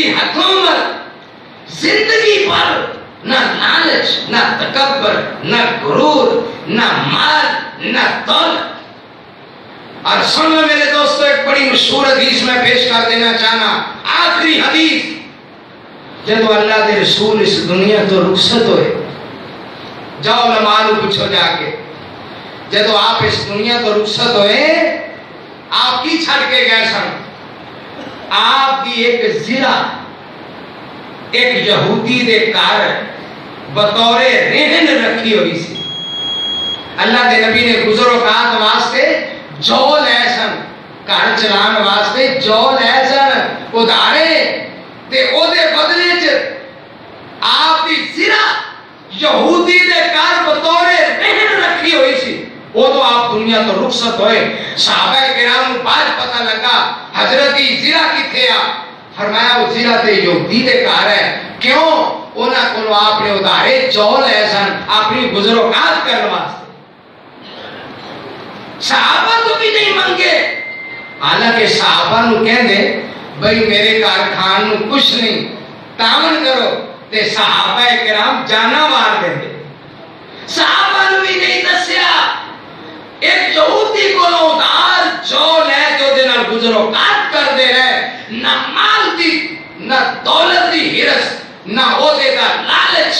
دی حکومت زندگی پر نہ لالچ، نہ تکبر، نہ غرور، نہ مال، نہ دولت۔ اور سن لو میرے دوستو، ایک بڑی مشہور حدیث میں پیش کر دینا چاہنا، آخری حدیث۔ جب اللہ دے رسول اس دنیا تو رخصت ہوئے، جاؤ علماء نو پوچھو جا کے، جب آپ اس دنیا تو رخصت ہوئے، آپ کی چھڑ کے گئے سن؟ آپ دی ایک زرہ ایک یہودی دے کار بطور رہن رکھی ہوئی سی۔ اللہ دے نبی نے گزر اوقات واسطے جو لے سن، گھر چلان واسطے جو لے سن ادارے، تے او دے بدلے چ آپ دی زرہ یہودی دے کار بطور رہن رکھی ہوئی سی۔ وہ تو آپ دنیا تو رخصت ہوئے، صحابہ کرام کو بعد پتہ لگا حضرت زرہ کتھے آ؟ فرمایا وہ زرہ تے یہودی دے کار ہے۔ کیوں؟ انہاں کو آپ نے ادارے جو لے سن اپنی گزر اوقات کرنے واسطے۔ صحابہ تو بھی نہیں منگے، حالانکہ صحابہ نو کہندے بھئی میرے کارخان نو کچھ نہیں، تعاون کرو، تے صحابہ کرام جانا مار دے۔ صحابہ نو بھی نہیں دسیا، ایک یہودی کو ادار جو لے جو دے نال گزر اوقات کر دے رہے، نہ مال دی، نہ دولت دی ہرس، نہ عہدے دا لالچ،